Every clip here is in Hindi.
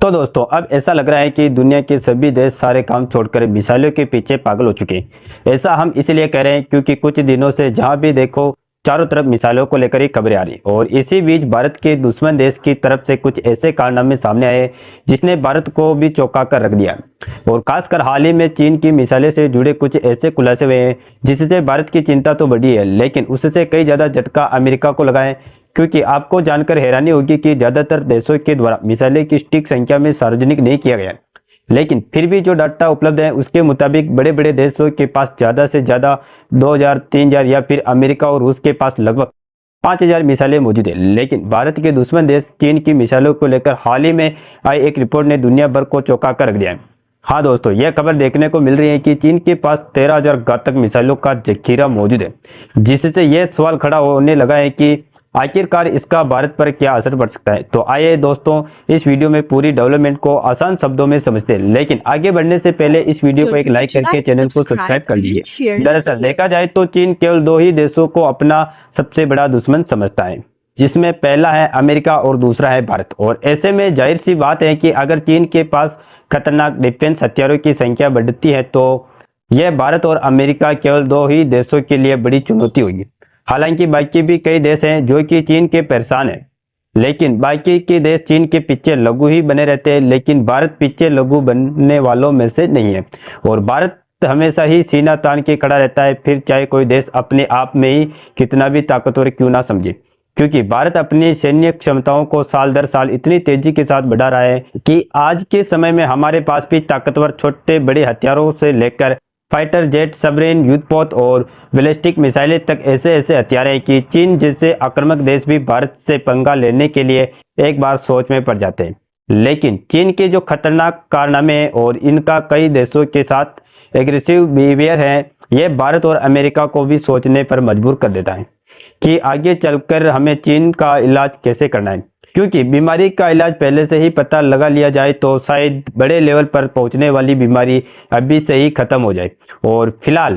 तो दोस्तों अब ऐसा लग रहा है कि दुनिया के सभी देश सारे काम छोड़कर मिसाइलों के पीछे पागल हो चुके हैं। ऐसा हम इसलिए कह रहे हैं क्योंकि कुछ दिनों से जहां भी देखो चारों तरफ मिसाइलों को लेकर ही खबरें आ रही और इसी बीच भारत के दुश्मन देश की तरफ से कुछ ऐसे कारनामे सामने आए जिसने भारत को भी चौंका कर रख दिया। और खासकर हाल ही में चीन की मिसाइलें से जुड़े कुछ ऐसे खुलासे हुए हैं जिससे भारत की चिंता तो बढ़ी है, लेकिन उससे कई ज्यादा झटका अमेरिका को लगा है। क्योंकि आपको जानकर हैरानी होगी कि ज्यादातर देशों के द्वारा मिसाइलें की सटीक संख्या में सार्वजनिक नहीं किया गया, लेकिन फिर भी जो डाटा उपलब्ध है उसके मुताबिक बड़े बड़े देशों के पास ज्यादा से ज्यादा 2000, 3000 या फिर अमेरिका और रूस के पास लगभग 5000 मिसाइलें मौजूद है। लेकिन भारत के दुश्मन देश चीन की मिसाइलों को लेकर हाल ही में आई एक रिपोर्ट ने दुनिया भर को चौंका कर रख दिया है। हाँ दोस्तों, यह खबर देखने को मिल रही है कि चीन के पास 13000 घातक मिसाइलों का जखीरा मौजूद है, जिससे यह सवाल खड़ा होने लगा है कि आखिरकार इसका भारत पर क्या असर पड़ सकता है। तो आइए दोस्तों इस वीडियो में पूरी डेवलपमेंट को आसान शब्दों में समझते हैं, लेकिन आगे बढ़ने से पहले इस वीडियो को एक लाइक करके चैनल को सब्सक्राइब कर लीजिए। दरअसल देखा जाए तो चीन केवल दो ही देशों को अपना सबसे बड़ा दुश्मन समझता है, जिसमें पहला है अमेरिका और दूसरा है भारत। और ऐसे में जाहिर सी बात है कि अगर चीन के पास खतरनाक डिफेंस हथियारों की संख्या बढ़ती है तो यह भारत और अमेरिका केवल दो ही देशों के लिए बड़ी चुनौती होगी। हालांकि बाकी भी कई देश हैं जो कि चीन के परेशान हैं, लेकिन बाकी के देश चीन के पीछे लघु ही बने रहते हैं, लेकिन भारत पीछे लघु बनने वालों में से नहीं है। और भारत हमेशा ही सीना तान के खड़ा रहता है, फिर चाहे कोई देश अपने आप में ही कितना भी ताकतवर क्यों ना समझे, क्योंकि भारत अपनी सैन्य क्षमताओं को साल दर साल इतनी तेजी के साथ बढ़ा रहा है कि आज के समय में हमारे पास भी ताकतवर छोटे बड़े हथियारों से लेकर फाइटर जेट, सबमरीन, युद्धपोत और बैलिस्टिक मिसाइलें तक ऐसे ऐसे हथियार हैं कि चीन जैसे आक्रामक देश भी भारत से पंगा लेने के लिए एक बार सोच में पड़ जाते हैं। लेकिन चीन के जो खतरनाक कारनामे हैं और इनका कई देशों के साथ एग्रेसिव बिहेवियर है, यह भारत और अमेरिका को भी सोचने पर मजबूर कर देता है कि आगे चलकर हमें चीन का इलाज कैसे करना है। क्योंकि बीमारी का इलाज पहले से ही पता लगा लिया जाए तो शायद बड़े लेवल पर पहुंचने वाली बीमारी अभी से ही खत्म हो जाए। और फिलहाल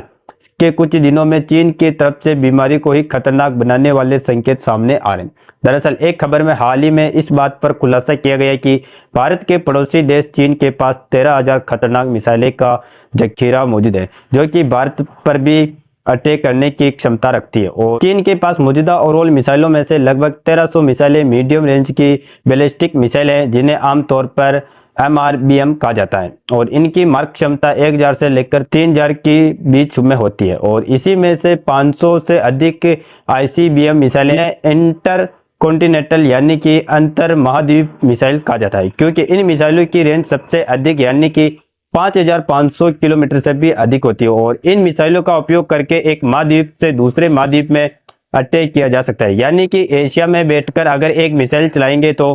के कुछ दिनों में चीन की तरफ से बीमारी को ही खतरनाक बनाने वाले संकेत सामने आ रहे हैं। दरअसल एक खबर में हाल ही में इस बात पर खुलासा किया गया कि भारत के पड़ोसी देश चीन के पास 13000 खतरनाक मिसाइलें का जखीरा मौजूद है, जो कि भारत पर भी अटैक करने की क्षमता रखती है। और चीन के पास मौजूदा ओवरऑल मिसाइलों में से लगभग 1300 मिसाइलें मीडियम रेंज की बैलिस्टिक मिसाइल हैं, जिन्हें आमतौर पर MRBM कहा जाता है। और इनकी मारक क्षमता 1000 से लेकर 3000 के बीच में होती है। और इसी में से 500 से अधिक ICBM मिसाइलें इंटर कॉन्टिनेंटल यानी कि अंतर महाद्वीप मिसाइल कहा जाता है, क्योंकि इन मिसाइलों की रेंज सबसे अधिक यानी कि 5500 किलोमीटर से भी अधिक होती है। और इन मिसाइलों का उपयोग करके एक महाद्वीप से दूसरे महाद्वीप में अटैक किया जा सकता है, यानी कि एशिया में बैठकर अगर एक मिसाइल चलाएंगे तो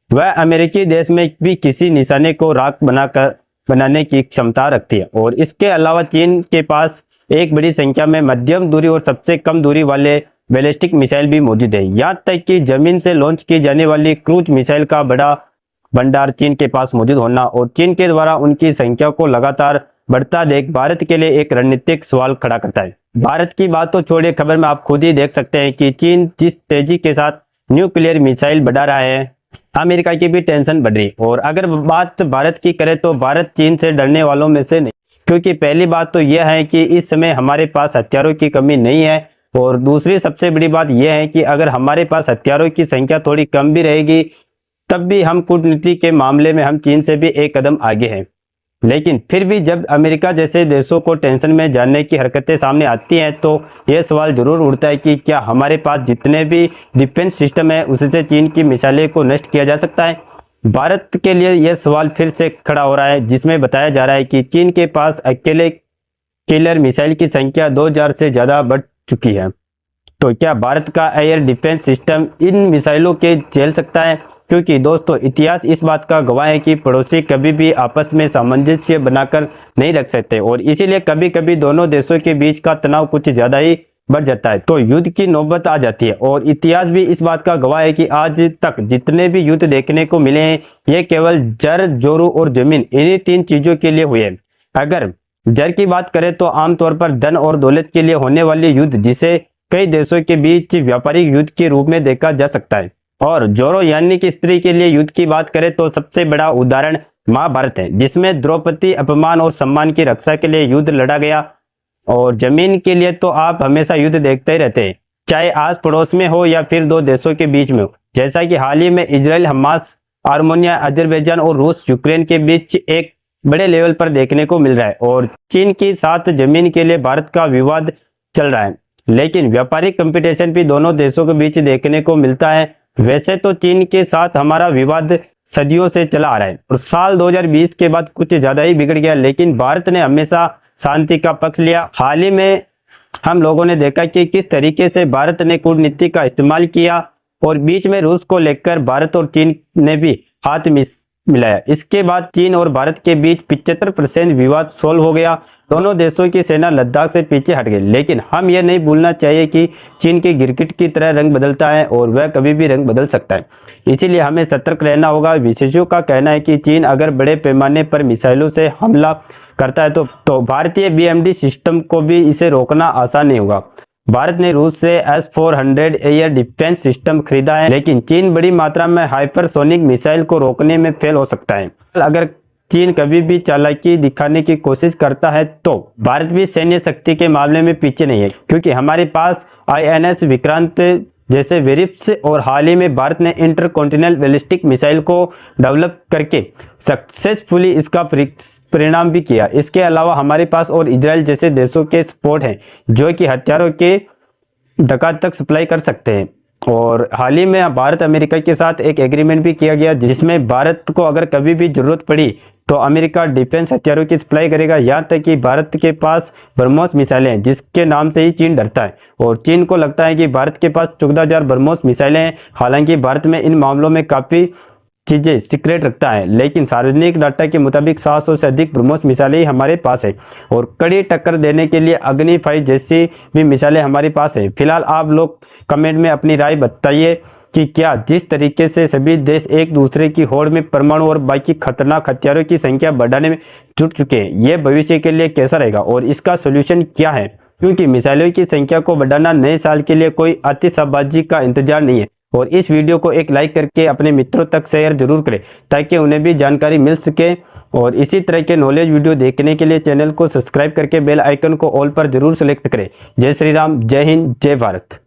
वह अमेरिकी देश में भी किसी निशाने को राख बनाने की क्षमता रखती है। और इसके अलावा चीन के पास एक बड़ी संख्या में मध्यम दूरी और सबसे कम दूरी वाले बैलिस्टिक मिसाइल भी मौजूद है। यहाँ तक कि जमीन से लॉन्च की जाने वाली क्रूज मिसाइल का बड़ा भंडार चीन के पास मौजूद होना और चीन के द्वारा उनकी संख्या को लगातार बढ़ता देख भारत के लिए एक रणनीतिक सवाल खड़ा करता है। भारत की बात तो छोड़िए, खबर में आप खुद ही देख सकते हैं कि चीन जिस तेजी के साथ न्यूक्लियर मिसाइल बढ़ा रहा है, अमेरिका की भी टेंशन बढ़ रही। और अगर बात भारत की करें तो भारत चीन से डरने वालों में से नहीं, क्योंकि पहली बात तो यह है कि इस समय हमारे पास हथियारों की कमी नहीं है। और दूसरी सबसे बड़ी बात यह है कि अगर हमारे पास हथियारों की संख्या थोड़ी कम भी रहेगी तब भी हम कूटनीति के मामले में हम चीन से भी एक कदम आगे हैं। लेकिन फिर भी जब अमेरिका जैसे देशों को टेंशन में जानने की हरकतें सामने आती हैं तो यह सवाल जरूर उठता है कि क्या हमारे पास जितने भी डिफेंस सिस्टम है उससे चीन की मिसाइलें को नष्ट किया जा सकता है। भारत के लिए यह सवाल फिर से खड़ा हो रहा है, जिसमें बताया जा रहा है कि चीन के पास अकेले किलर मिसाइल की संख्या 2000 से ज्यादा बढ़ चुकी है। तो क्या भारत का एयर डिफेंस सिस्टम इन मिसाइलों के झेल सकता है? क्योंकि दोस्तों इतिहास इस बात का गवाह है कि पड़ोसी कभी भी आपस में सामंजस्य बनाकर नहीं रख सकते, और इसीलिए कभी कभी दोनों देशों के बीच का तनाव कुछ ज्यादा ही बढ़ जाता है तो युद्ध की नौबत आ जाती है। और इतिहास भी इस बात का गवाह है कि आज तक जितने भी युद्ध देखने को मिले हैं ये केवल जर, जोरू और जमीन इन्हीं 3 चीजों के लिए हुए हैं। अगर जर की बात करें तो आमतौर पर धन और दौलत के लिए होने वाले युद्ध, जिसे कई देशों के बीच व्यापारिक युद्ध के रूप में देखा जा सकता है। और जोरो यानी कि स्त्री के लिए युद्ध की बात करें तो सबसे बड़ा उदाहरण महाभारत है, जिसमें द्रौपदी अपमान और सम्मान की रक्षा के लिए युद्ध लड़ा गया। और जमीन के लिए तो आप हमेशा युद्ध देखते ही रहते हैं, चाहे आस पड़ोस में हो या फिर दो देशों के बीच में हो। जैसा कि हाल ही में इजराइल हमास, आर्मेनिया, अजरबैजान और रूस यूक्रेन के बीच एक बड़े लेवल पर देखने को मिल रहा है। और चीन के साथ जमीन के लिए भारत का विवाद चल रहा है, लेकिन व्यापारिक कंपटीशन भी दोनों देशों के बीच देखने को मिलता है। वैसे तो चीन के साथ हमारा विवाद सदियों से चला आ रहा है और साल 2020 के बाद कुछ ज्यादा ही बिगड़ गया, लेकिन भारत ने हमेशा शांति का पक्ष लिया। हाल ही में हम लोगों ने देखा कि किस तरीके से भारत ने कूटनीति का इस्तेमाल किया और बीच में रूस को लेकर भारत और चीन ने भी हाथ मिलाया। इसके बाद चीन और भारत के बीच 75% विवाद सोल्व हो गया। दोनों देशों की सेना लद्दाख से पीछे हट गई, लेकिन हम यह नहीं भूलना चाहिए कि चीन की गिरगिट की तरह रंग बदलता है और वह कभी भी रंग बदल सकता है। इसीलिए हमें सतर्क रहना होगा। विशेषज्ञों का कहना है कि चीन अगर बड़े पैमाने पर मिसाइलों से हमला करता है तो भारतीय BMD सिस्टम को भी इसे रोकना आसान नहीं होगा। भारत ने रूस से S-400 एयर डिफेंस सिस्टम खरीदा है, लेकिन चीन बड़ी मात्रा में हाइपरसोनिक मिसाइल को रोकने में फेल हो सकता है। अगर चीन कभी भी चालाकी दिखाने की कोशिश करता है तो भारत भी सैन्य शक्ति के मामले में पीछे नहीं है, क्योंकि हमारे पास INS विक्रांत जैसे वेरिप्स और हाल ही में भारत ने इंटरकॉन्टिनेंटल बैलिस्टिक मिसाइल को डेवलप करके सक्सेसफुली इसका परिणाम भी किया। इसके अलावा हमारे पास और इजराइल जैसे देशों के सपोर्ट हैं जो कि हथियारों के डकात तक सप्लाई कर सकते हैं। और हाल ही में भारत अमेरिका के साथ एक एग्रीमेंट भी किया गया, जिसमें भारत को अगर कभी भी जरूरत पड़ी तो अमेरिका डिफेंस हथियारों की सप्लाई करेगा। यहाँ तक कि भारत के पास ब्रह्मोस मिसाइलें हैं, जिसके नाम से ही चीन डरता है और चीन को लगता है कि भारत के पास 14,000 ब्रह्मोस मिसाइलें हैं। हालांकि भारत में इन मामलों में काफ़ी चीज़ें सीक्रेट रखता है, लेकिन सार्वजनिक डाटा के मुताबिक 700 से अधिक ब्रह्मोस मिसाइलें हमारे पास है और कड़ी टक्कर देने के लिए अग्नि 5 जैसी भी मिसाइलें हमारे पास है। फिलहाल आप लोग कमेंट में अपनी राय बताइए कि क्या जिस तरीके से सभी देश एक दूसरे की होड़ में परमाणु और बाकी खतरनाक हथियारों की संख्या बढ़ाने में जुट चुके हैं, यह भविष्य के लिए कैसा रहेगा और इसका सोल्यूशन क्या है? क्योंकि मिसाइलों की संख्या को बढ़ाना नए साल के लिए कोई आतिशबाजी का इंतजार नहीं है। और इस वीडियो को एक लाइक करके अपने मित्रों तक शेयर जरूर करें ताकि उन्हें भी जानकारी मिल सके। और इसी तरह के नॉलेज वीडियो देखने के लिए चैनल को सब्सक्राइब करके बेल आइकन को ऑल पर जरूर सेलेक्ट करें। जय श्री राम, जय हिंद, जय भारत।